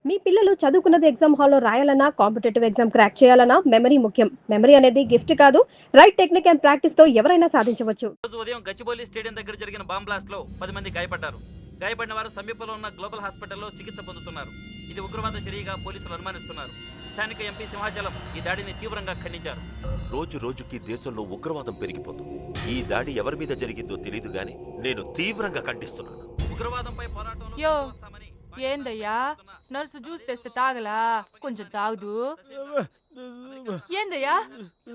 మీ పిల్లలు చదువుకున్నది ఎగ్జామ్ హాల్లో రాయాలన్నా కాంపిటేటివ్ ఎగ్జామ్ క్రాక్ చేయాలన్నా మెమరీ ముఖ్యం. మెమరీ అనేది గిఫ్ట్ కాదు, రైట్ టెక్నిక్ అండ్ ప్రాక్టీస్ తో ఎవరైనా సాధించవచ్చు. రోజు ఉదయం గచ్చిబౌలి స్టేడియం దగ్గర జరిగిన బాంబ్ బ్లాస్ట్ లో 10 మంది గాయపడ్డారు. గాయపడిన వారు సమీపంలో ఉన్న గ్లోబల్ హాస్పిటల్లో చికిత్స పొందుతున్నారు. ఇది ఉగ్రవాద చర్యగా పోలీసులు అనుమానిస్తున్నారు. స్థానిక ఎంపీ సింహాచలం ఈ దాడిని తీవ్రంగా ఖండించారు. రోజు రోజుకి దేశంలో ఉగ్రవాదం పెరిగిపోతుంది. ఈ దాడి ఎవరి మీద జరిగిందో తెలియదు గాని నేను తీవ్రంగా ఖండిస్తున్నాను. ఉగ్రవాదంపై పోరాటంలో యో ఏందయ్యా నర్సు జ్యూస్ తెస్తే తాగలా? కొంచెం తాగుదు. ఏందయ్యా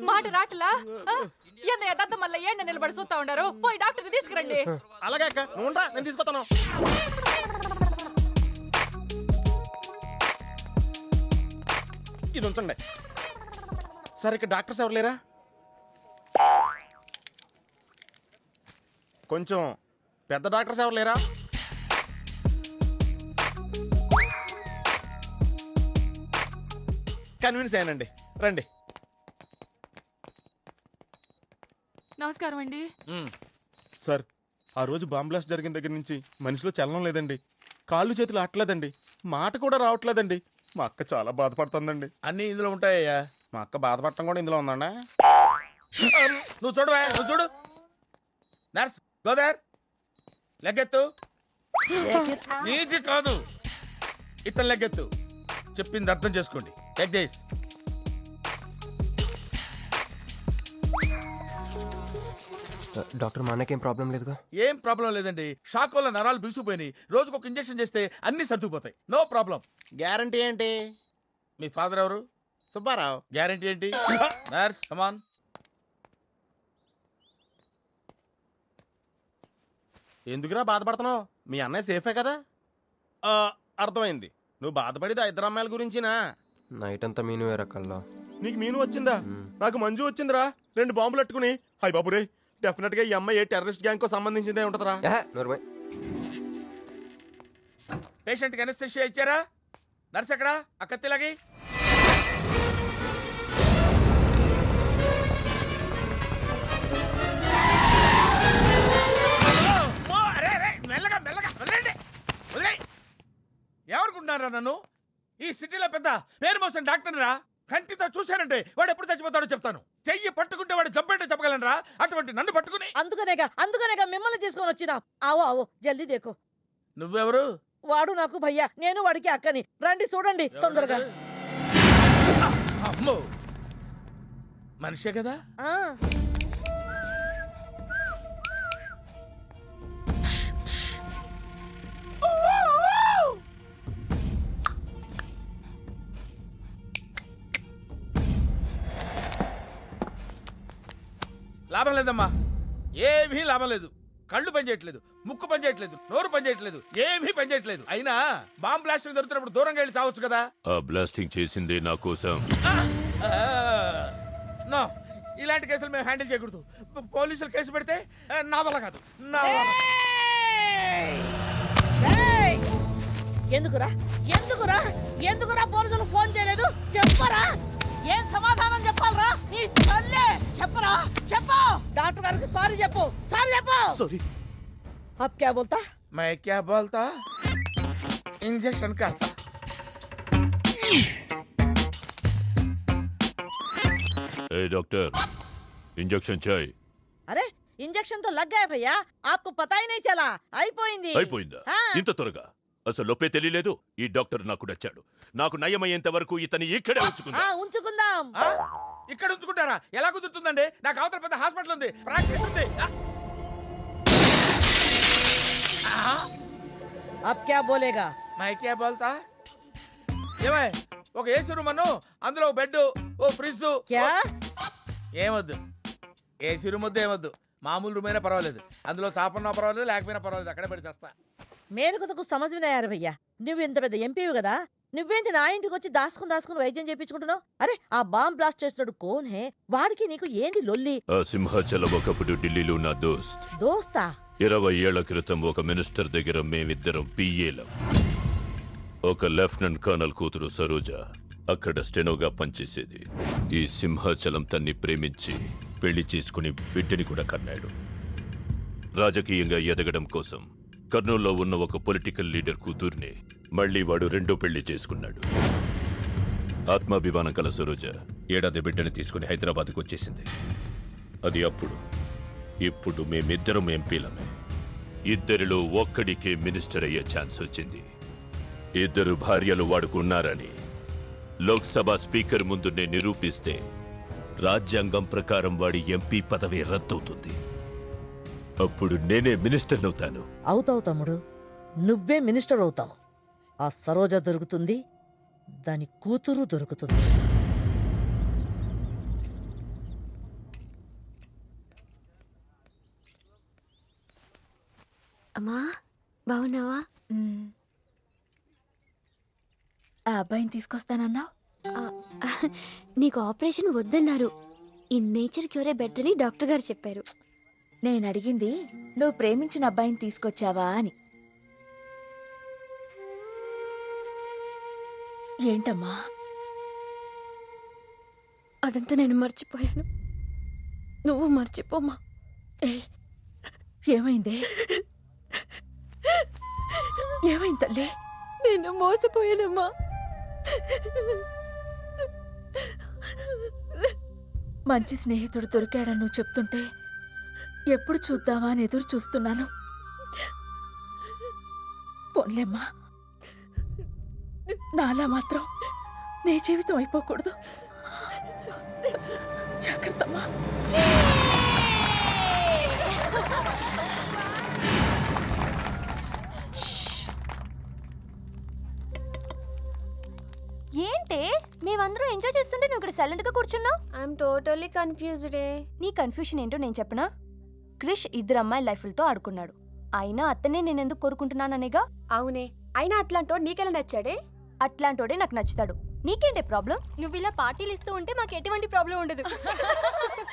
మాట రాటలా? ఏందయ్యా దద్ద మళ్ళీ ఏండ నిలబడి చూస్తా ఉండారు? పోయి డాక్టర్ తీసుకురండి. అలాగే అక్క, నువ్వు ఉండరా, నేను తీసుకొస్తాను. ఇది ఉంచండి. సరే, ఇక్కడ డాక్టర్స్ ఎవరు లేరా? కొంచెం పెద్ద డాక్టర్స్ ఎవరు లేరా? కన్విన్స్ అయ్యానండి, రండి. నమస్కారం అండి. సార్, ఆ రోజు బాంబ్ బ్లాస్ట్ జరిగిన దగ్గర నుంచి మనిషిలో చలనం లేదండి. కాళ్ళు చేతులు ఆటలేదండి, మాట కూడా రావట్లేదండి. మా అక్క చాలా బాధపడుతుందండి. అన్ని ఇందులో ఉంటాయ్యా. మా అక్క బాధపడటం కూడా ఇందులో ఉందండి. నువ్వు చూడవా, నువ్వు చూడు. నర్స్ గోదర్, లెగ్గెత్తు. నీది కాదు, ఇతను లెగ్గెత్తు. చెప్పింది అర్థం చేసుకోండి. Take this. డాక్టర్, మా అన్నకేం ప్రాబ్లం లేదుగా? ఏం ప్రాబ్లం లేదండి. షాక్ వల్ల నరాలు బిగుసిపోయినాయి. రోజుకు ఒక ఇంజెక్షన్ చేస్తే అన్ని సర్దుకుపోతాయి. No problem. గ్యారంటీ ఏంటి? మీ ఫాదర్ ఎవరు? సుబ్బారావు. గ్యారంటీ ఏంటి? నర్స్ కమాన్. ఎందుకురా బాధపడుతున్నావు? మీ అన్నయ్య సేఫే కదా? అర్థమైంది. నువ్వు బాధపడేది ఆ ఇద్దరు అమ్మాయిల గురించినా? నైట్ అంతా మీను వేరే కల్లా. నీకు మీను వచ్చిందా? నాకు మంజు వచ్చిందిరా. 2 బాంబులు అట్టుకుని. హాయ్ బాబు రే, డెఫినెట్ గా ఈ అమ్మాయి ఏ టెర్రరిస్ట్ గ్యాంగ్ కో సంబంధించిందే ఉంటదరా. పేషెంట్ కి అనస్థిషియా ఇచ్చారా? నర్స్ ఎక్కడా? ఆ కత్తిలాగి. మెల్లగా మెల్లగా వదిలేండి, వదిలే. ఎవరుకుంటున్నారా నన్ను? ఈ సిటీలో పెద్ద పేరు మోసిన డాక్టర్ రా. కంటితో చూశానంటే వాడు ఎప్పుడు చచ్చిపోతాడో చెప్తాను. చెయ్యి పట్టుకుంటే వాడు జబ్బేంటో చెప్పగలనరా? అటువంటి నన్ను పట్టుకుని. అందుకనేగా మిమ్మల్ని తీసుకొని వచ్చినా. ఆవో ఆవో జల్దీ దేకో. నువ్వెవరు? వాడు నాకు భయ్యా, నేను వాడికి అక్కని. రండి చూడండి తొందరగా. అమ్మో, మనిషే కదా? లాభం లేదమ్మా, ఏమీ లాభం లేదు. కళ్ళు పనిచేయట్లేదు, ముక్కు పనిచేయట్లేదు, నోరు పనిచేయట్లేదు, ఏమీ పనిచేయట్లేదు. అయినా బాంబ్ బ్లాస్టింగ్ జరుగుతున్నప్పుడు దూరంగా వెళ్ళి చావచ్చు కదా. ఆ బ్లాస్టింగ్ చేసిందే నా కోసం. నో, ఇలాంటి కేసులు మేము హ్యాండిల్ చేయకూడదు. పోలీసులు కేసు పెడితే నా వల్ల కాదు, నా వల్ల. ఎందుకురా ఎందుకురా ఎందుకురా పోలీసులు ఫోన్ చేయలేదు? చెప్పరా, ఏం సమాధానం చెప్పాలరా? నీ తల్లే చెప్పరా, చెప్పు. డాక్టర్ గారికి సారీ చెప్పు, సారీ చెప్పు. సారీ. అబ్ క్యా బోల్తా? मैं क्या बोलता? इंजेक्शन करता. ए डॉक्टर, इंजेक्शन चाहिए. अरे इंजेक्शन तो लग गया भैया, आपको पता ही नहीं चला. అయిపోయింది. అయిపోయిందా? ఇంత త్వరగా? అసలు లోపే తెలియలేదు. ఈ డాక్టర్ నాకు నచ్చాడు. నాకు నయమయ్యేంత వరకు ఇతని ఇక్కడే ఉంచుకుందాం. ఇక్కడ ఉంచుకుంటారా? ఎలా కుదురుతుందండి? నాకు అవతల పెద్ద హాస్పిటల్ ఉంది, ప్రాక్టీస్ ఉంది. अब क्या बोलेगा? मैं क्या बोलता? ఏమై, ఒక ఏసీ రూమ్ అను, అందులో ఒక బెడ్, ఓ ఫ్రిడ్జ్. क्या? ఏమొద్దు, ఏసీ రూమ్ వద్దు, ఏమొద్దు. మామూలు రూమ్ అయినా పర్వాలేదు. అందులో చాపన్నా పర్వాలేదు, లేకపోయినా పర్వాలేదు. అక్కడే పడి చేస్తా. మేరకు తకు సమజ్ వినాయారు భయ్యా. నువ్వు ఇంత పెద్ద ఎంపీవి కదా, నువ్వేంటి నా ఇంటికి వచ్చి దాసుకుని వైద్యం చేయించుకుంటున్నావు? అరే ఆ బాంబ్ బ్లాస్ట్ చేస్తున్నాడు కోన్ హే? వాడికి నీకు ఏంది లొల్లి? ఆ సింహాచలం ఒకప్పుడు ఢిల్లీలో నా దోస్తా? 20 ఏళ్ల క్రితం ఒక మినిస్టర్ దగ్గర మేమిద్దరం పిఏలం. ఒక లెఫ్టినెంట్ కర్నల్ కూతురు సరోజ అక్కడ స్టెనోగా పనిచేసేది. ఈ సింహాచలం తన్ని ప్రేమించి పెళ్లి చేసుకుని బిడ్డని కూడా కన్నాడు. రాజకీయంగా ఎదగడం కోసం కర్నూల్లో ఉన్న ఒక పొలిటికల్ లీడర్ కూతుర్ని మళ్ళీ వాడు రెండో పెళ్లి చేసుకున్నాడు. ఆత్మాభిమానం కల సరోజ ఏడాది బిడ్డని తీసుకుని హైదరాబాద్కు వచ్చేసింది. అది అప్పుడు. ఇప్పుడు మేమిద్దరం ఎంపీలమే. ఇద్దరిలో ఒక్కడికే మినిస్టర్ అయ్యే ఛాన్స్ వచ్చింది. ఇద్దరు భార్యలు వాడుకున్నారని లోక్సభ స్పీకర్ ముందు నేను నిరూపిస్తే రాజ్యాంగం ప్రకారం వాడి ఎంపీ పదవి రద్దవుతుంది. అప్పుడు నేనే మినిస్టర్ అవుతాను. అవుతావు తమ్ముడు, నువ్వే మినిస్టర్ అవుతావు. ఆ సరోజ దొరుకుతుంది, దాని కూతురు దొరుకుతుంది. అమ్మా బాగున్నావా? ఆ అబ్బాయిని తీసుకొస్తానన్నావు. నీకు ఆపరేషన్ వద్దన్నారు. ఈ నేచర్ క్యూరే బెటర్ అని డాక్టర్ గారు చెప్పారు. నేను అడిగింది నువ్వు ప్రేమించిన అబ్బాయిని తీసుకొచ్చావా అని. ఏంటమ్మా? అదంతా నేను మర్చిపోయాను. నువ్వు మర్చిపోమ్మా. ఏమైందే? ఏమైంది తల్లి? నేను మోసపోయానమ్మా. మంచి స్నేహితుడు దొరికాడని నువ్వు చెప్తుంటే ఎప్పుడు చూద్దామా అని ఎదురు చూస్తున్నాను. పోన్లేమ్మా, నాలా మాత్రం నీ జీవితం అయిపోకూడదు. జాగ్రత్తమ్మా. ఏంటే మేమందరం ఎంజాయ్ చేస్తుంటే నువ్వు ఇక్కడ సైలెంట్ గా కూర్చున్నావు? I'm totally confused. నీ కన్ఫ్యూషన్ ఏంటో నేను చెప్పనా? క్రిష్ ఇద్దరు అమ్మాయి లైఫ్లతో ఆడుకున్నాడు. అయినా అతనే నేనెందుకు కోరుకుంటున్నాననేగా. అవునే, అయినా అట్లాంటోడు నీకెలా నచ్చాడే? అట్లాంటోడే నాకు నచ్చుతాడు. నీకేంటే ప్రాబ్లం? నువ్వు ఇలా పార్టీలు ఇస్తూ ఉంటే మాకు ఎటువంటి ప్రాబ్లం ఉండదు.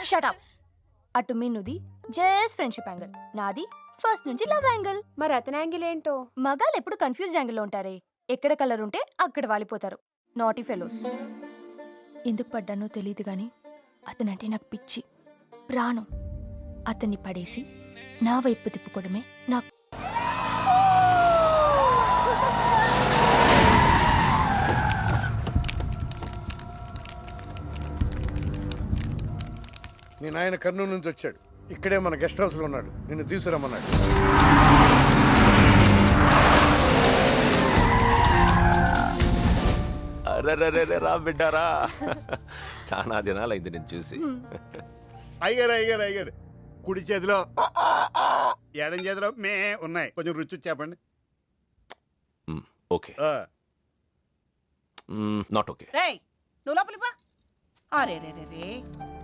షటప్. అటు మీనుది జస్ట్ ఫ్రెండ్షిప్ యాంగిల్, నాది ఫస్ట్ నుంచి లవ్ యాంగిల్. మరి అతని యాంగిల్ ఏంటో? మగాళ్ళు ఎప్పుడు కన్ఫ్యూజ్ యాంగిల్లో ఉంటారే. ఎక్కడ కలర్ ఉంటే అక్కడ వాలిపోతారు. Naughty fellows. ఎందుకు పడ్డానో తెలియదు గాని అతనంటే నాకు పిచ్చి, ప్రాణం. అతన్ని పడేసి నా వైపు తిప్పుకోవడమే నాకు. మీ నాయన కర్నూలు నుంచి వచ్చాడు. ఇక్కడే మన గెస్ట్ హౌస్ లో ఉన్నాడు. నిన్ను తీసుకురమ్మన్నాడు. రా బిడ్డారా, చాలా దినాలైంది నేను చూసి. అయ్యారు కుడి చేతిలో ఎడం చేతిలో మే ఉన్నాయి. కొంచెం రుచి చెప్పండి. Okay, not okay. రేయ్, నువ్వు లోపలికి పా. అరే రే రే రే,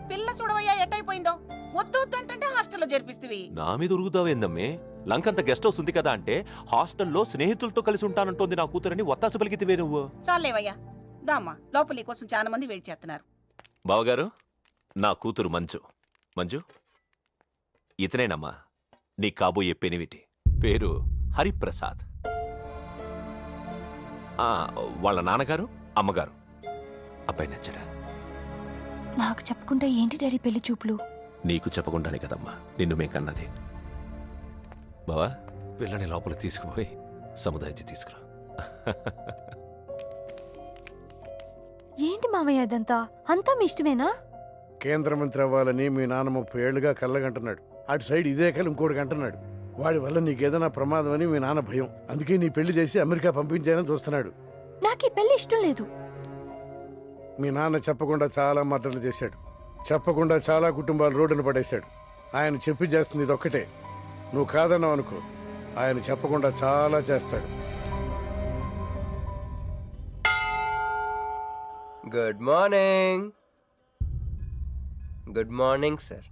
పిల్ల చూడవయ్యా ఎట్టయిపోయిందో. వద్దు వద్దు అంటే హాస్టల్లో చేర్పిస్తవి. నా మీద ఉరుగుతావేందమ్మే? లంకంత గెస్ట్ హౌస్ ఉంది కదా అంటే హాస్టల్లో స్నేహితులతో కలిసి ఉంటానంటోంది నా కూతురని ఒత్తాసు పలికితివే నువ్వు. చాలేవయ్యా, దామ్మా లోపలి కోసం చాలా మంది వెయిట్ చేస్తున్నారు. బావగారు, నా కూతురు మంజు. మంజు, ఇతనేనమ్మా నీ కాబోయే పెనివిటి. పేరు హరిప్రసాద్. వాళ్ళ నాన్నగారు అమ్మగారు. అబ్బాయి నచ్చడా? నాకు చెప్పకుండా ఏంటి డాడీ పెళ్లి చూపులు? నీకు చెప్పకుండానే కదమ్మా నిన్ను మేం కన్నది. బావా, పిల్లని లోపల తీసుకుపోయి సముదాయించి తీసుకురా. ఏంటి మామయ్య అదంతా? అంతా మీ ఇష్టమేనా? కేంద్ర మంత్రి అవ్వాలని మీ నాన్న 30 ఏళ్లుగా కళ్ళగంటున్నాడు. అటు సైడ్ ఇదే కళ్ళు ఇంకోటి అంటున్నాడు. వాడి వల్ల నీకేదైనా ప్రమాదం అని మీ నాన్న భయం. అందుకే నీ పెళ్లి చేసి అమెరికా పంపించాలని చూస్తున్నాడు. నాకు ఈ పెళ్లి ఇష్టం లేదు. మీ నాన్న చెప్పకుండా చాలా మర్డర్లు చేశాడు. చెప్పకుండా చాలా కుటుంబాలు రోడ్డున పడేశాడు. ఆయన చెప్పి చేస్తుంది ఇదొక్కటే. నువ్వు కాదన్నావు అనుకో, ఆయన చెప్పకుండా చాలా చేస్తాడు. Good morning. Good morning sir.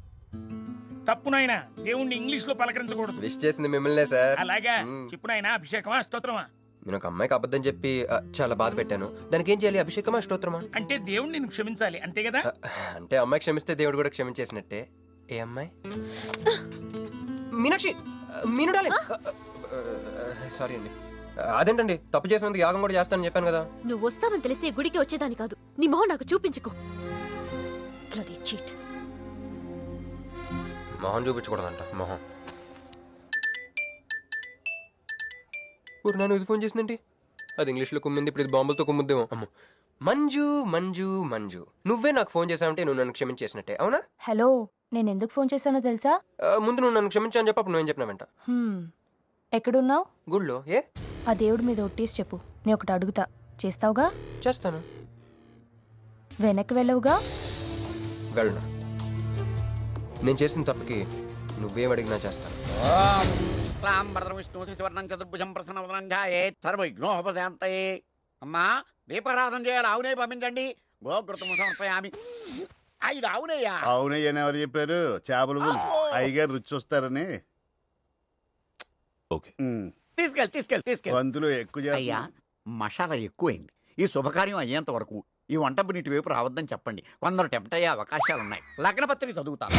తప్పు నాయనా, దేవుణ్ణి ఇంగ్లీష్ లో పలకరించకూడదు. విష్ చేసింది మిమ్మల్నే సార్. అలాగా చెప్పు నాయనా. అభిషేకమా స్తోత్రమా? నేను ఒక అమ్మాయికి అబద్ధం చెప్పి చాలా బాధ పెట్టాను. దానికి ఏం చేయాలి? అభిషేకమా స్తోత్రమా? అంటే దేవుణ్ణి నిన్ను క్షమించాలి అంతే కదా? అంటే అమ్మాయి క్షమిస్తే దేవుడు కూడా క్షమించేసినట్టే. ఏ అమ్మాయి? మీనాక్షి. మీనుడాలి. సారీ అండి. అదేంటండి, తప్పు చేసినందుకు యాగం కూడా చేస్తానని చెప్పాను కదా. నువ్వు వస్తావని తెలిస్తే గుడికి వచ్చేదాని కాదు. నీ మొహం నాకు చూపించుకో. మొహం చూపించకూడదంట. మొహం. ఊరు నన్ను ఇది ఫోన్ చేసిందేంటి? అది ఇంగ్లీష్లో కుమ్మింది, ఇప్పుడు ఇది బాంబులతో కుమ్ముద్దేమో. అమ్మో. మంజు మంజు మంజు, నువ్వే నాకు ఫోన్ చేసావంటే నువ్వు నన్ను క్షమించేసినట్టే, అవునా? హలో, నేను ఎందుకు ఫోన్ చేశానో తెలుసా? ముందు నువ్వు నన్ను క్షమించాను చెప్పు, అప్పుడు నువ్వేం చెప్పినావంట. ఎక్కడున్నావు? గుళ్ళో. ఏ? ఆ దేవుడి మీద ఒట్టేసి చెప్పు, నేను ఒకటి అడుగుతా, చేస్తావుగా? చేస్తాను. వెనక్కి వెళ్ళవుగా? వెళ్ళను. నేను చేసిన తప్పుకి నువ్వేం అడిగినా చేస్తాను. విష్ణు శివర్ణం చతుర్భుజం ప్రసన్నవదనం ధ్యాయేత్ సర్వవిఘ్నోపశాంతయే. అమ్మా దీపారాధన చేయాలి, ఆవునే పంపించండి. గోకృతము సమర్పయామి. 5 ఆవునయ్యా. అవునయ్యని ఎవరు చెప్పారు? చేపలు అయ్యగారు రుచి చూస్తారని. ఓకే. తీసుకెళ్ళి వంతులు ఎక్కువ అయ్యా, మసాలా ఎక్కువైంది. ఈ శుభకార్యం అయ్యేంత వరకు ఈ వంట నీటి వైపు రావద్దని చెప్పండి. కొందరు టెంప్ట్ అయ్యే అవకాశాలున్నాయి. లగ్న పత్రిక చదువుతాను.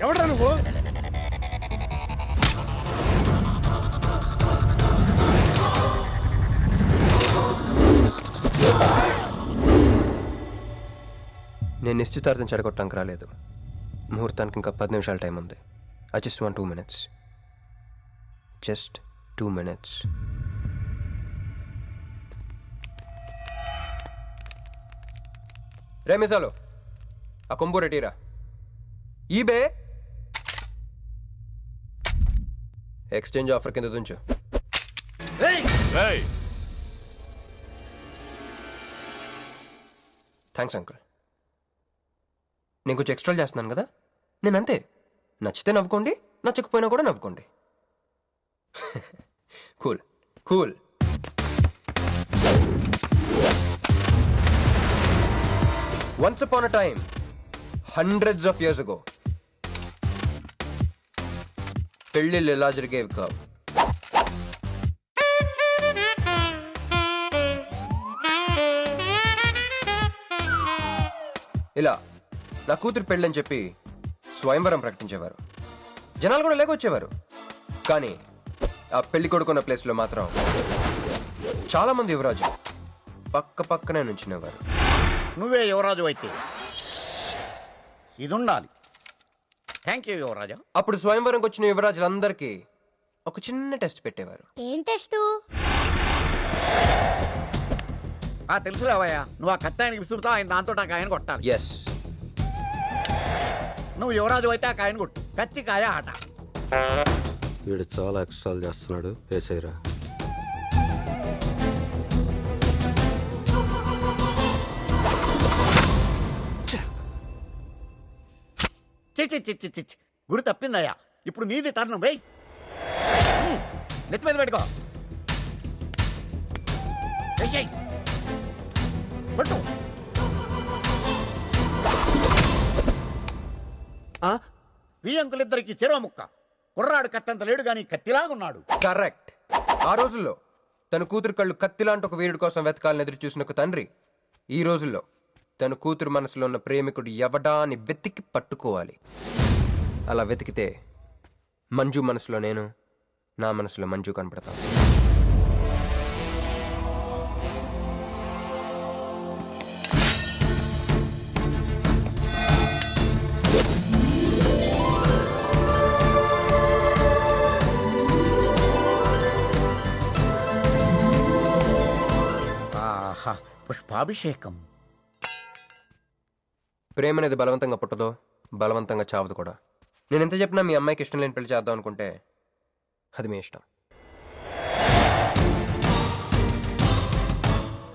ఎవడ్రా నువ్వు? నేను నిశ్చితార్థం చెడగొట్టడానికి రాలేదు. ముహూర్తానికి ఇంకా 10 నిమిషాల టైం ఉంది. I just want 2 minutes. Just 2 minutes. రే మిసాలో, ఆ కొంబు రెటీరా. ఈబే ఎక్స్చేంజ్ ఆఫర్ కింద తుంచు. Thanks uncle. నేను కొంచెం ఎక్స్ట్రా చేస్తున్నాను కదా, నేను అంతే. నచ్చితే నవ్వుకోండి, నచ్చకపోయినా కూడా నవ్వుకోండి. Cool cool. Once upon a time, hundreds of years ago, పెళ్ళిళ్ళు ఎలా జరిగేవి కావు. ఇలా నా కూతురు పెళ్ళని చెప్పి స్వయంవరం ప్రకటించేవారు. జనాలు కూడా లేకొచ్చేవారు. కానీ ఆ పెళ్లి కొడుకున్న ప్లేస్లో మాత్రం చాలా మంది యువరాజు పక్క పక్కనే నుంచునేవారు. నువ్వే యువరాజు అయితే ఇది ఉండాలి. థ్యాంక్ యూ యువరాజా. అప్పుడు స్వయంవరంకి వచ్చిన యువరాజులందరికీ ఒక చిన్న టెస్ట్ పెట్టేవారు. ఏం టెస్ట్? తెలుసులేవయ్యా, నువ్వు ఆ కట్టాయనికి విసురుతావు, ఆయన దాంతో ఆ కాయను కొట్టాలి. ఎస్. నువ్వు యువరాజు అయితే ఆ కాయను కొట్టు. కత్తి కాయ ఆట. వీడు చాలా ఎక్స్ట్రాలు చేస్తున్నాడు. వేసేయరా. చిచ్చి గురి తప్పిందయ్యా. ఇప్పుడు నీది టర్న్. వెయ్, నెత్తి మీద పెట్టుకో. పట్టు. ఈ అంకులిద్దరికి చెరవ ముక్క. కుర్రాడు కట్టంత లేడు గాని కత్తిలాగున్నాడు. కరెక్ట్. ఆ రోజుల్లో తన కూతురు కళ్ళు కత్తిలాంటి ఒక వీరుడి కోసం వెతకాలని ఎదురు చూసిన ఒక తండ్రి ఈ రోజుల్లో తన కూతురు మనసులో ఉన్న ప్రేమికుడు ఎవడా అని వెతికి పట్టుకోవాలి. అలా వెతికితే మంజు మనసులో నేను, నా మనసులో మంజు కనపడతాను. పుష్పాభిషేకం. ప్రేమ అనేది బలవంతంగా పుట్టదో, బలవంతంగా చావదు కూడా. నేను ఎంత చెప్పినా మీ అమ్మాయికి ఇష్టం లేని పెళ్లి చేద్దాం అనుకుంటే అది మీ ఇష్టం.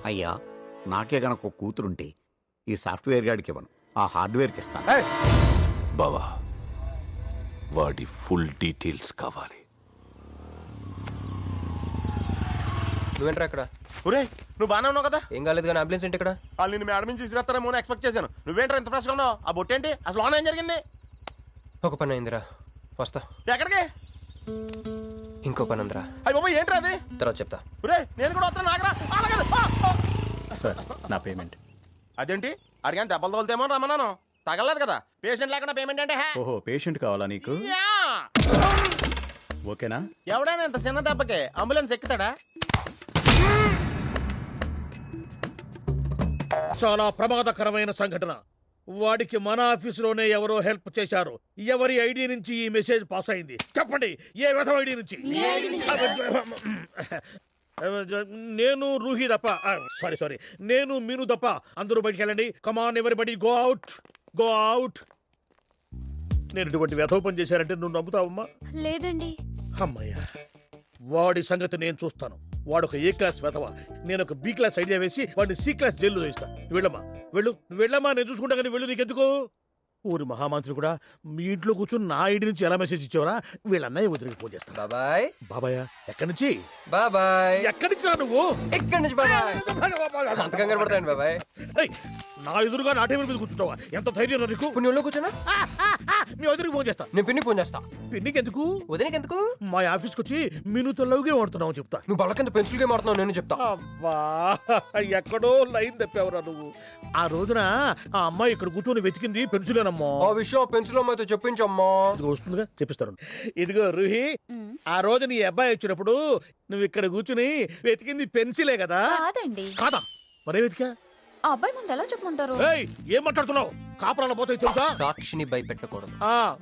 అయ్యా, నాకే గనక ఒక కూతురుంటే ఈ సాఫ్ట్వేర్ గాడికి ఇవ్వను. ఆ హార్డ్వేర్కి ఇస్తా. బావా వాడి ఫుల్ డీటెయిల్స్ కావాలి. నువ్వేంట్రా ఇక్కడ? ఒరే నువ్వు బాగానే ఉన్నావు కదా? ఏం కాలేదు కానీ అంబులెన్స్ ఏంటి ఇక్కడ? వాళ్ళు నిన్ను మేడం నుంచి తీసుకురాస్తారేమో అని ఎక్స్పెక్ట్ చేశాను. నువ్వేంట్రా ఇంత ఫ్రెష్గా ఉన్నావు? ఆ బొట్టేంటి? అసలు లోన్ ఏం జరిగింది? ఒక పని అయిందిరా, వస్తా. ఎక్కడికి? ఇంకో పని ఉందిరా, అయ్యి బాబా ఏంట్రా అది? తర్వాత చెప్తా. ఒరే నేను కూడా వస్తాను, నాగరా. సార్ నా పేమెంట్. అదేంటి అడిగాను దెబ్బలు తోలుతేమో రమ్మన్నాను, తగలలేదు కదా. పేషెంట్ లేకుండా పేమెంట్ అంటే ఓహో పేషెంట్ కావాలా నీకు? ఓకేనా? ఎవడైనా ఇంత చిన్న దెబ్బకి అంబులెన్స్ ఎక్కుతాడా? చాలా ప్రమాదకరమైన సంఘటన. వాడికి మన ఆఫీసులోనే ఎవరో హెల్ప్ చేశారు. ఎవరి ఐడి నుంచి ఈ మెసేజ్ పాస్ అయింది చెప్పండి? ఏ విధం ఐడి నుంచి? నేను రూహి తప్ప, సారీ నేను మీను తప్ప అందరూ బయటికి వెళ్ళండి. Come on everybody go out, go out. నేను ఇటువంటి వ్యధవ పని చేశారంటే నువ్వు నమ్ముతావమ్మా? లేదండి. అమ్మయ్యా, వాడి సంగతి నేను చూస్తాను. వాడు ఒక ఏ క్లాస్ వెధవ, నేను ఒక బి క్లాస్ ఐడియా వేసి వాడిని సి క్లాస్ జైల్లో వేస్తా. వెళ్ళమ్మా వెళ్ళు, నువ్వు వెళ్ళమ్మా, నేను చూసుకుంటా. కానీ వెళ్ళు, నీకెందుకు? ఊరి మహామంత్రి కూడా మీ ఇంట్లో కూర్చొని నా ఐడి నుంచి ఎలా మెసేజ్ ఇచ్చావరా? వీళ్ళన్నయ్య వదిలికి ఫోన్ చేస్తాను. బాబాయ్. బాబాయ్ ఎక్కడి నుంచి? బాబాయ్. ఎక్కడి నుంచి రా నువ్వు? ఎక్కడి నుంచి బాబాయ్? అంత కంగారు పడతాయండి బాబాయ్. నా ఎదురుగా నా టేబుల్ మీద కూర్చుంటావా? ఎంత ధైర్యం నీకు? పుణ్యంలో కూర్చున్నా మీ వదిలికి ఫోన్ చేస్తా. నేను పిన్నికి ఫోన్ చేస్తా. పిన్నికి ఎందుకు? వదినకి ఎందుకు? మా ఆఫీస్కి వచ్చి మీనుతో లవ్గా వాడుతున్నావు చెప్తా. నువ్వు బళ్ళ కింద పెన్సిల్ గేమ్ ఆడుతున్నావు, నేను చెప్తా. అబ్బా ఎక్కడో లైన్ తప్పావురా నువ్వు. ఆ రోజున ఆ అమ్మాయి ఇక్కడ కూర్చొని వెతికింది పెన్సిలేనమ్మా. ఆ విషయం పెన్సిల్ అమ్మాయితో చెప్పించమ్మా. ఇదిగో వస్తుందిగా, చెప్పిస్తాను. ఇదిగో రూహి, ఆ రోజు నీ అబ్బాయి వచ్చినప్పుడు నువ్వు ఇక్కడ కూర్చుని వెతికింది పెన్సిలే కదా? కాదండి. కాదా? మరే వెతికా? ఆ అబ్బాయి ముందు ఎలా చెప్పమంటారు? ఏం మాట్లాడుతున్నావు? కాపురాల పోతాయి తెలుసా? సాక్షిని భయపెట్టకూడదు.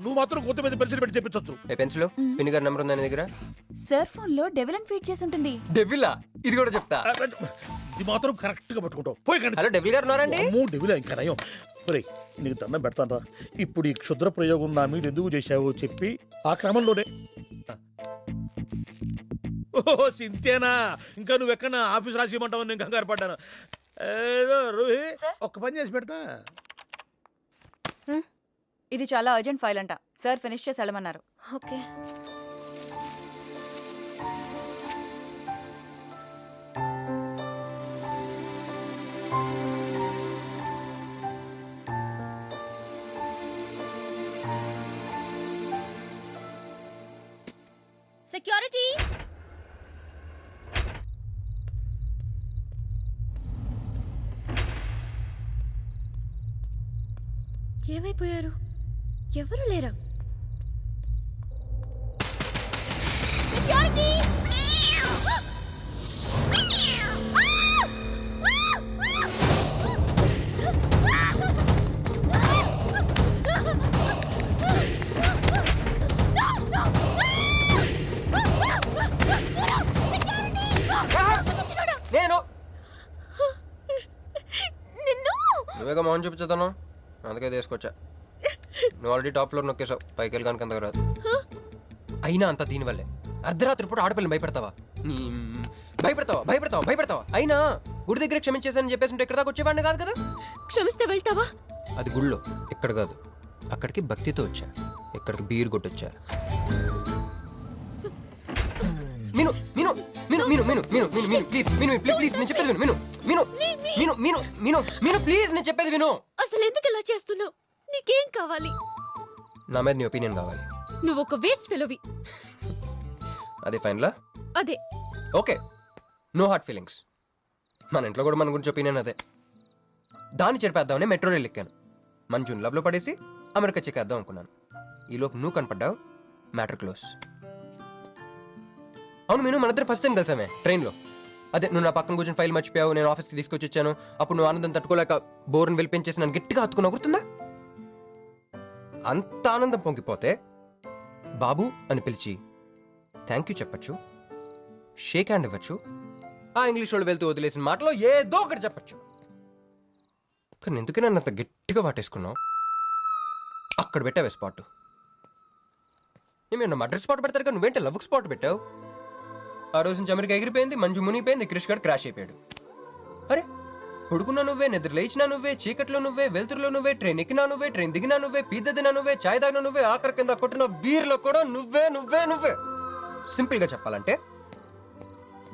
నువ్వు మాత్రం కొత్త మీద పెన్సిల్ పెట్టి చెప్పించొచ్చు. పెన్సిల్ పిన్ని గారి నెంబర్ ఉందా నీ దగ్గర? సార్ ఫోన్ లో డెవిల్ అని ఫీడ్ చేసి ఉంటుంది. డెవిలా? ఇది కూడా చెప్తా. ఇది మాత్రం కరెక్ట్ గా పట్టుకుంటావు. పోయి. హలో డెవిల్ గారు ఉన్నారండి? డెవిల్ ఇంకా నయం. నీకు దండం పెడతాను. ఇప్పుడు ఈ క్షుద్ర ప్రయోగం నా మీద ఎందుకు చేశావో చెప్పి ఆ క్రమంలోనే. ఓహో సింతేనా? ఇంకా నువ్వెక్కడ ఆఫీస్ రాసిమంటావు? నేను కంగారు పడ్డాను. ఏదో రూహి ఒక్క పని చేసి పెడతా. ఇది చాలా అర్జెంట్ ఫైల్ అంట. సార్ ఫినిష్ చేసి వెళ్ళమన్నారు. ఓకే. సెక్యూరిటీ. ఏమైపోయారు? ఎవరు లేరా? సెక్యూరిటీ. నేను నువ్వేగా మోహన్ చూపించుతాను, అందుకే తీసుకొచ్చా. నువ్వు ఆల్రెడీ టాప్ ఫ్లోర్ నొక్కేసావు, పైకి వెళ్ళి కనుక అంతకు రాదు. అయినా అంత దీనివల్లే అర్ధరాత్రి పూట ఆడపిల్లని భయపెడతావా? భయపెడతావా? అయినా గుడి దగ్గర క్షమించేసానని చెప్పేసి ఉంటే ఇక్కడ దాకా వచ్చేవాడిని కాదు కదా. క్షమిస్తే వెళ్తావా? అది గుళ్ళో, ఇక్కడ కాదు. అక్కడికి భక్తితో వచ్చా, ఇక్కడికి బీర్ కొట్టొచ్చా. మీను మీను మీను మీను మీను మీను మీను మీను ప్లీజ్ మీను ప్లీజ్ నేను చెప్పేది విను. మీను మీను మీను మీను మీను ప్లీజ్ నేను చెప్పేది విను. అసలు ఎందుకు ఇలా చేస్తున్నావు? నీకేం కావాలి? నా మీద నీ ఒపీనియన్ కావాలి. నువ్వు ఒక వేస్ట్ ఫెలోవి. అదే ఫైనలా? అదే. Okay, no heart feelings. మన ఇంట్లో కూడా మన గురించి ఒపీనియన్ అదే. దాన్ని చెరిపేద్దామని మెట్రో రైల్ ఎక్కాను. మంజుని లవ్లో పడేసి అమెరికా చెక్కేద్దాం అనుకున్నాను. ఈలోపు నువ్వు కనపడ్డావు, మ్యాటర్ క్లోజ్. అవును మీను, మన ఇద్దరు ఫస్ట్ టైం కలిసామే ట్రైన్లో. అదే నువ్వు నా పక్కన కూర్చొని ఫైల్ మర్చిపోయావు, నేను ఆఫీస్కి తీసుకొచ్చి వచ్చాను. అప్పుడు నువ్వు ఆనందం తట్టుకోలేక బోర్ని వెళ్ళిపించేసి నన్ను గట్టిగా హత్తుకున్నావు, గుర్తుందా? అంత ఆనందం పొంగిపోతే బాబు అని పిలిచి థ్యాంక్ యూ చెప్పచ్చు, షేక్ హ్యాండ్ ఇవ్వచ్చు, ఆ ఇంగ్లీష్ వాళ్ళు వెళ్తూ వదిలేసిన మాటలో ఏదో ఒకటి చెప్పచ్చు. కానీ ఎందుకు నన్ను అంత గట్టిగా వాటేసుకున్నావు? అక్కడ పెట్టావే స్పాట్. నేను మడ్రస్ స్పాట్ పెడతారు కదా, నువ్వేంటే లవ్ స్పాట్ పెట్టావు. ఆ రోజు నుంచి అమెరికా ఎగిరిపోయింది, మంజు మునిగిపోయింది, క్రిష్ గారు క్రాష్ అయిపోయాడు. అరే పడుకున్నా నువ్వే, నిద్ర లేచినా నువ్వే, చీకట్లో నువ్వే, వెలుతురులో నువ్వే, ట్రైన్ ఎక్కినా నువ్వే, ట్రైన్ దిగినా నువ్వే, పిజ్జా తినా నువ్వే, చాయ్ తాగినా నువ్వే, ఆఖరి కింద కొట్టిన బీర్లో కూడా నువ్వే నువ్వే నువ్వే. సింపుల్ గా చెప్పాలంటే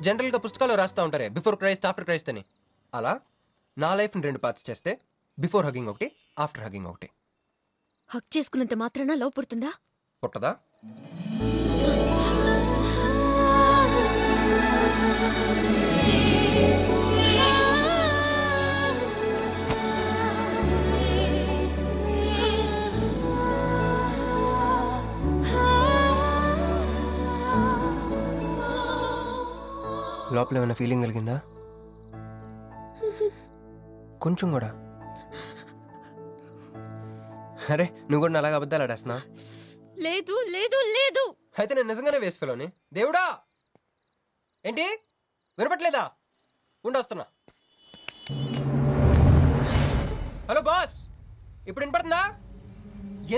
జనరల్ గా పుస్తకాలు రాస్తా ఉంటారే బిఫోర్ క్రైస్ట్ ఆఫ్టర్ క్రైస్ట్ అని, అలా నా లైఫ్ ని 2 పార్ట్స్ చేస్తే బిఫోర్ హగింగ్ ఒకటి, ఆఫ్టర్ హగింగ్ ఒకటి. హక్ చేసుకున్నంత మాత్రాన లవ్ పుడుతుందా? పుట్టదా? లోపల ఏమైనా ఫీలింగ్ కలిగిందా? కొంచెం కూడా? అరే నువ్వు కూడా అలాగే అబద్ధాలు ఆడేస్తున్నా? లేదు లేదు లేదు. అయితే నేను నిజంగానే వేసుకెళ్ళని. దేవుడా ఏంటి వినపట్లేదా? ఉండొస్తున్నా. హలో బాస్, ఇప్పుడు వినపడుతుందా?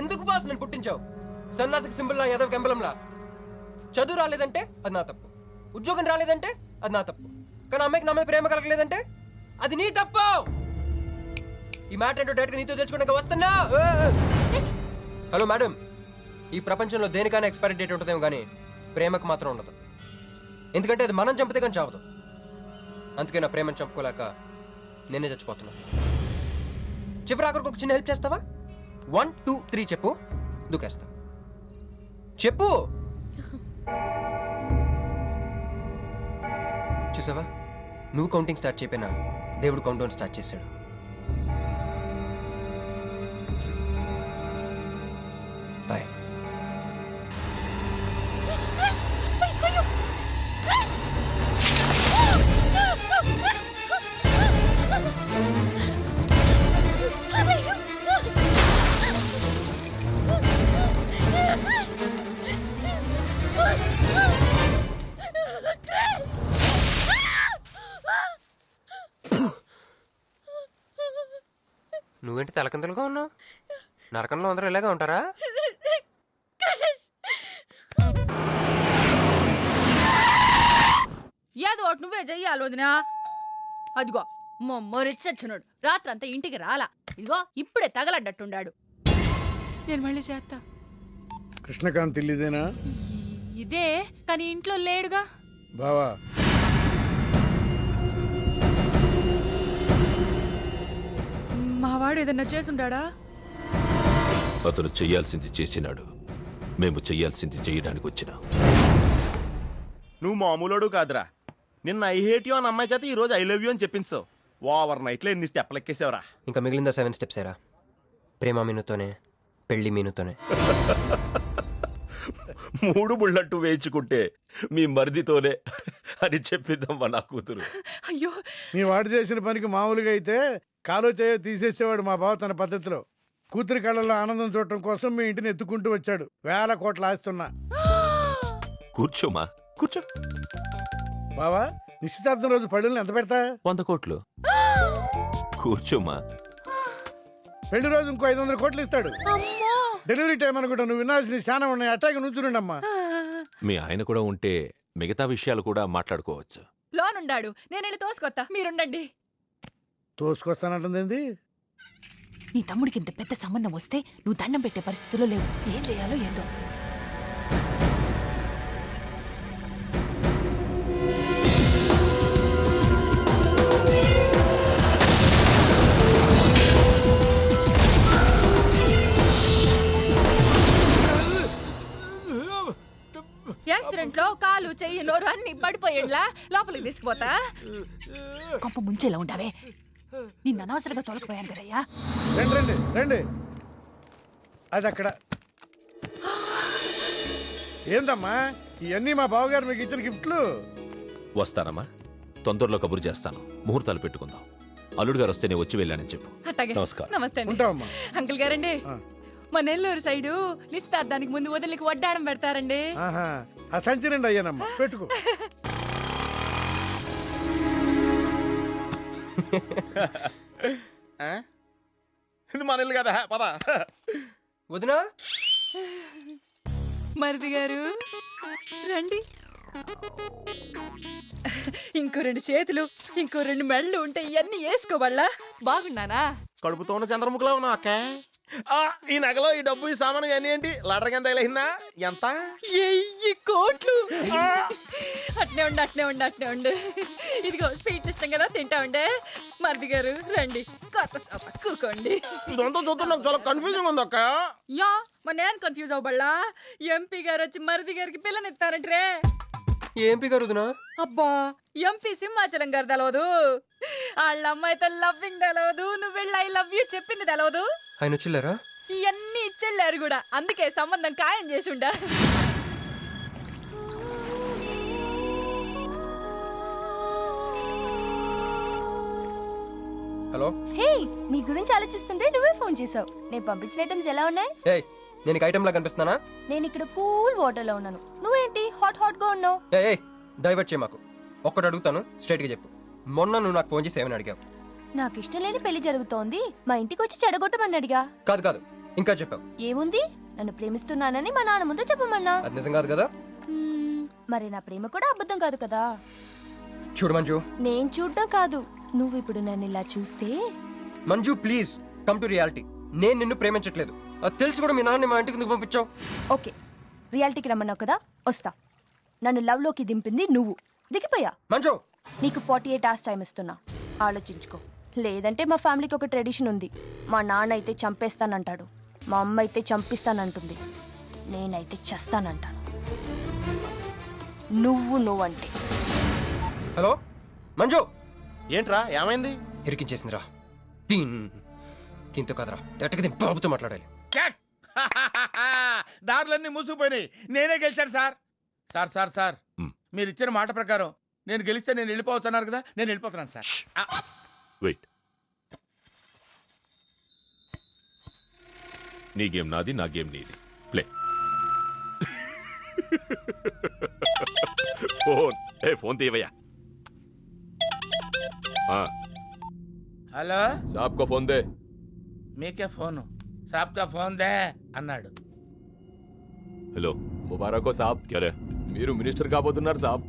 ఎందుకు బాస్ నేను పుట్టించావు? సన్నాసికి సింబల్ లా, యాదవ్ కెంబలంలా. చదువు రాలేదంటే అది నా తప్పు, ఉద్యోగం రాలేదంటే అది నా తప్పు, కానీ అమ్మాయికి నా మీద ప్రేమ కలగలేదంటే అది నీ తప్పు. ఈ మ్యాటర్ ఏంటో డైరెక్ట్గా నీతో తెచ్చుకోవడానికి వస్తున్నా. హలో మేడం, ఈ ప్రపంచంలో దేనికైనా ఎక్స్పైరీ డేట్ ఉంటుందేమో కానీ ప్రేమకు మాత్రం ఉండదు. ఎందుకంటే అది మనం చంపితే కానీ చావదు. అందుకే నా ప్రేమను చంపుకోలేక నేనే చచ్చిపోతున్నా. చెప్పు, అక్కడికి ఒక చిన్న హెల్ప్ చేస్తావా? 1 2 3 చెప్పు, దూకేస్తా. చెప్పు. చూసావా, నువ్వు కౌంటింగ్ స్టార్ట్ చేయపోయినా దేవుడు కౌంట్ డౌన్ స్టార్ట్ చేశాడు. బాయ్. నువ్వేంటి తలకిందులుగా ఉన్నావు? నరకంలో అందరూ ఇలాగే ఉంటారా? ఏదో ఒకటి నువ్వే చెయ్యాలి వదినా. అదిగో మొమ్మరిచ్చచ్చున్నాడు, రాత్రంతా ఇంటికి రాలా. ఇదిగో ఇప్పుడే తగలడ్డట్టుండాడు. నేను మళ్ళీ చేస్తా. కృష్ణకాంత్ ఇల్లుదేనా? ఇదే, కానీ ఇంట్లో లేడుగా. బావా, మావాడు ఏదన్నా చేసుండాడా? అతను చెయ్యాల్సింది చేసినాడు, మేము చెయ్యాల్సింది చేయడానికి వచ్చినా. నువ్వు మామూలుడు కాదురా. నిన్న ఐ హేట్ యూ అని అమ్మాయి చేత ఈ రోజు ఐ లవ్ యూ అని చెప్పించావు. ఓవర్ నైట్ లో ఎన్ని స్టెప్లు ఎక్కేసావురా. ఇంకా మిగిలిందా 7 స్టెప్స్ ఏరా? ప్రేమ మీనుతోనే, పెళ్లి మీనుతోనే. 3 ముళ్ళట్టు వేయించుకుంటే మీ మరిదితోనే అని చెప్పిద్దామా నా కూతురు. అయ్యో, మీ వాడు చేసిన పనికి మామూలుగా అయితే కాలో చేయో తీసేసేవాడు మా బావ తన పద్ధతిలో. కూతురి కళ్ళలో ఆనందం చూడటం కోసం మీ ఇంటిని ఎత్తుకుంటూ వచ్చాడు. 1000 కోట్లు ఆస్తున్నా. కూర్చోమా, కూర్చో. బావా, నిశ్చితార్థం రోజు పళ్ళుల్ని ఎంత పెడతా? 100 కోట్లు. కూర్చోమా. పెళ్లి రోజు ఇంకో 500 కోట్లు ఇస్తాడు. డెలివరీ టైం అనుకుంటా. నువ్వు వినాల్సిన చాలా ఉన్నాయి. అట్టాగే నుంచుండమ్మా. మీ ఆయన కూడా ఉంటే మిగతా విషయాలు కూడా మాట్లాడుకోవచ్చు. లోనుండాడు, నేను వెళ్ళి తోసుకొత్తా, మీరుండండి. తోసుకొస్తానంటుంది. నీ తమ్ముడికి ఇంత పెద్ద సంబంధం వస్తే నువ్వు దండం పెట్టే పరిస్థితిలో లేవు. ఏం చేయాలో ఏందో. యాక్సిడెంట్ లో కాలు, చెయ్యి, నోరు అన్ని పడిపోయేలా లోపలికి తీసుకుపోతా. కొంప ముంచేలా ఉండవే. నిన్ను అనవసరంగా తోలకపోయాను కదయ్యా. రండి రండి. అది అక్కడ. ఏందమ్మా ఇవన్నీ మా బావగారు మీకు ఇచ్చిన గిఫ్ట్లు? వస్తానమ్మా, తొందరలో కబురు చేస్తాను. ముహూర్తాలు పెట్టుకుందాం. అల్లుడు గారు వస్తే నేను వచ్చి వెళ్ళానని చెప్పు. అట్టాగే. నమస్కారం. నమస్తే అండి. ఉంటావమ్మా. అంకుల్ గారండి, మా నెల్లూరు సైడు నిశ్చితార్థానికి ముందు వదిలికి వడ్డాడం పెడతారండి. ఆ సంచి నిండి అయ్యానమ్మా, పెట్టుకో. ఇది మన ఇల్లు కదా, పదా. వదినా, మరిది గారు రండి. ఇంకో 2 చేతులు, ఇంకో 2 మెళ్ళు ఉంటే ఇవన్నీ వేసుకోవాలా? బాగున్నానా? కడుపుతో ఉన్న చంద్రముఖిలా ఉన్నావు అక్క. ఈ నగలో ఈ డబ్బు ఈ సామాను ఇవన్నీ ఏంటి? లడర్ కింద తగిలిందా? ఎంత? 1000 కోట్లు. అట్నే ఉండు. ఇదిగో స్వీట్ ఇష్టం కదా, తింటా ఉండే. మరిది గారు రండి, కూకోండి. ఇదంతా చూస్తే నాకు చాలా కన్ఫ్యూజింగ్ ఉంది అక్క. యా మరి నేను కన్ఫ్యూజ్ అవ్వబల్లా. ఎంపీ గారు వచ్చి మరిది గారికి పిల్లనిస్తారంటే. ఎంపీ గారు వదినా? అబ్బా, ఎంపీ సింహాచలం గారు తెలవదు, వాళ్ళ అమ్మాయితో లవ్వింగ్ తెలవదు, నువ్వు వెళ్ళి ఐ లవ్ యూ చెప్పింది తెలవదు. ఆయన వచ్చిల్లారా? ఇవన్నీ ఇచ్చెళ్ళారు కూడా, అందుకే సంబంధం ఖాయం చేసి ఉండా. హలో. హే, నీ గురించి ఆలోచిస్తుంటే నువ్వే ఫోన్ చేసావు. నేను పంపించిన ఐటమ్స్ ఎలా ఉన్నాయి? ఏయ్, నేను ఐటమ్ లా కనిపిస్తున్నానా? నేను ఇక్కడ కూల్ వాటర్ లో ఉన్నాను, నువ్వేంటి హాట్ గా ఉన్నావు? ఏయ్, డైవర్ట్ చేయ మాకు. ఒక్కటి అడుగుతాను, స్ట్రైట్ గా చెప్పు. మొన్న నువ్వు నాకు ఫోన్ చేసి ఏమని అడిగావు? నాకు ఇష్టం లేని పెళ్లి జరుగుతోంది, మా ఇంటికి వచ్చి చెడగొట్టమని అడిగా. కాదు, ఇంకా చెప్పావు. ఏముంది, నన్ను ప్రేమిస్తున్నానని మా నాన్న ముందు చెప్పమన్నా. అది నిజం కాదు కదా? మరి నా ప్రేమ కూడా అబద్ధం కాదు కదా? చూడు మంజు. నేను చూడడం కాదు, నువ్వు ఇప్పుడు నన్ను ఇలా చూస్తే. Manju please come to reality. నేను నిన్ను ప్రేమించట్లేదు, అది తెలిసి కూడా మీ నాన్న మా ఇంటికి ఎందుకు పంపించావు? ఓకే, రియాలిటీకి రమ్మన్నావు కదా, వస్తా. నన్ను లవ్ లోకి దింపింది నువ్వు, దిగిపోయా. మంజు, నీకు 48 hours టైం ఇస్తున్నా, ఆలోచించుకో. లేదంటే మా ఫ్యామిలీకి ఒక ట్రెడిషన్ ఉంది, మా నాన్న అయితే చంపేస్తానంటాడు, మా అమ్మ అయితే చంపిస్తానంటుంది, నేనైతే చస్తానంటాను. నువ్వంటే. హలో మంజు. ఏంట్రా ఏమైంది? ఇరికించేసిందిరా. దీంతో కదరా, డైరెక్ట్గా దీని బాబుతో మాట్లాడాలి. దారులన్నీ మూసుకుపోయినాయి, నేనే గెలిచాను సార్. మీరు ఇచ్చిన మాట ప్రకారం నేను గెలిస్తే నేను వెళ్ళిపోవచ్చు అన్నారు కదా, నేను వెళ్ళిపోతున్నాను సార్. వెయిట్, నీ గేమ్ నాది, నా గేమ్ నీది. ప్లే. ఫోన్ తీయవయ్యా. హలో, సాబ్ కో ఫోన్ దే. మీకే ఫోను, సాబ్ కా ఫోన్ దే అన్నాడు. హలో, ముబారకో సాబ్. క్యారే? మీరు మినిస్టర్ కాబోతున్నారు సాబ్.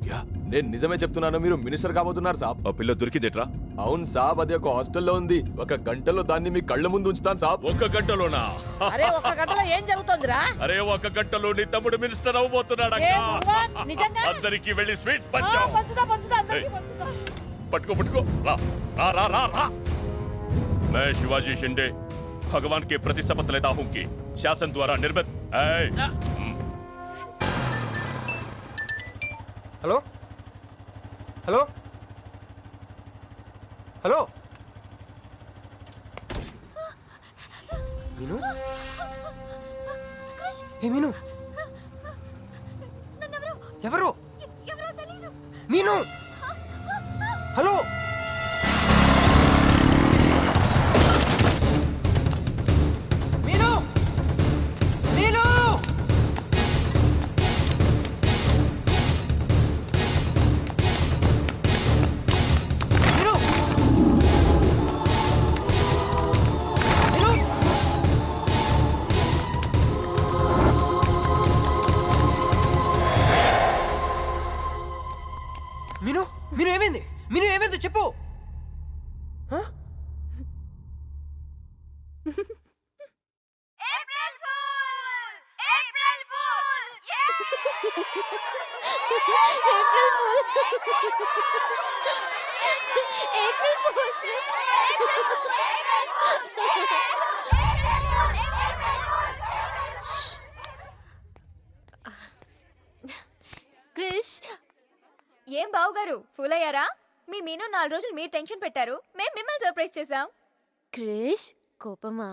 నేను నిజమే చెప్తున్నాను, మీరు మినిస్టర్ కాబోతున్నారు సాబ్. ఆ పిల్ల దొరికిందేట్రా? అవును సాబ్, అది ఒక హాస్టల్లో ఉంది. 1 గంటలో దాన్ని మీ కళ్ళ ముందు ఉంచుతాను సాబ్. 1 గంటలోనా? అరే 1 గంటలో ఏం జరుగుతోందిరా? అరే 1 గంటలో నీ తమ్ముడు మినిస్టర్ అవబోతున్నాడు. నిజంగా? అందరికి వెళ్ళి స్వీట్ పంచాం. పంచుదా అందరికీ పంచుదా. पटको रा रा रा रा रा। मैं शिवाजी शिंदे भगवान के प्रति शपथ लेता हूं कि शासन द्वारा निर्मित। हेलो हेलो हेलो मीनू हे मीनू ఎవరు మీను హలో మీను మీను మీను మీను ఏమైంది మీను ఏమైంది చెప్పు క్రిష్ ఏం బావగారు ఫూల్ అయ్యారా? మీ మీను 4 రోజులు మీరు టెన్షన్ పెట్టారు, మేము మిమ్మల్ని సర్ప్రైజ్ చేసాం. క్రిష్ కోపమా?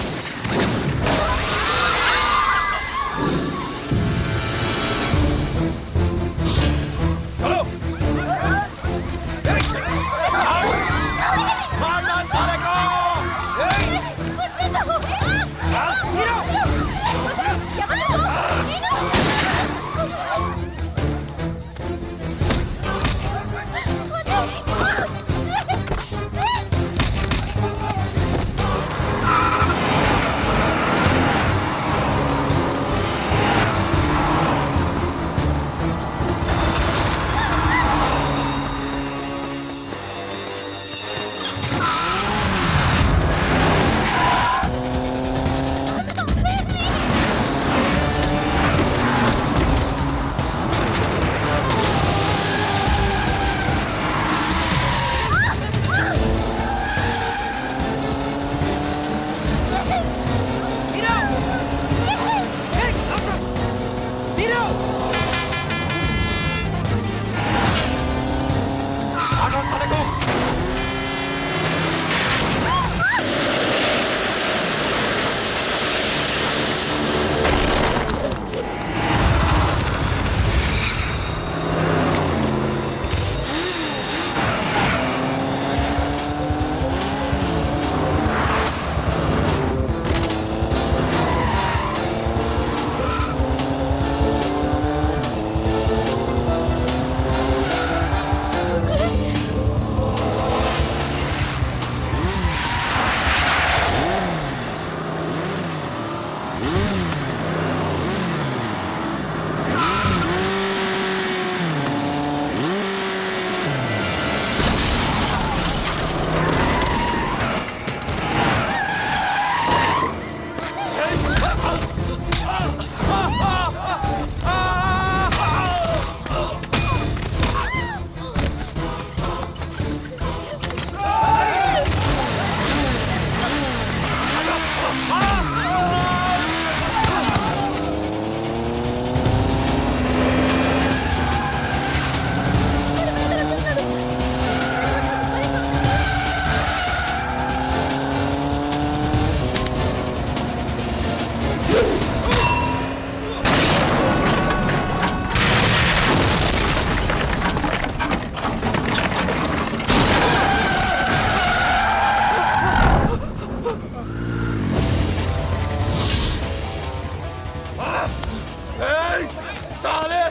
साले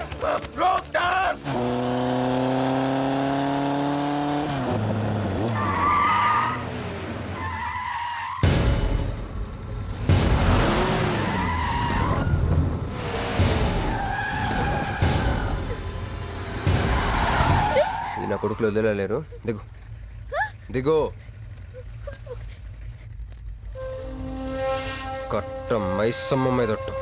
रोक कर ఇది నా కొడుకులు వదిలేలేరు. దిగు దిగు. కట్ట మైసమ్మ మీదట్టు.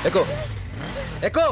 ఎక్కు ఎక్కు.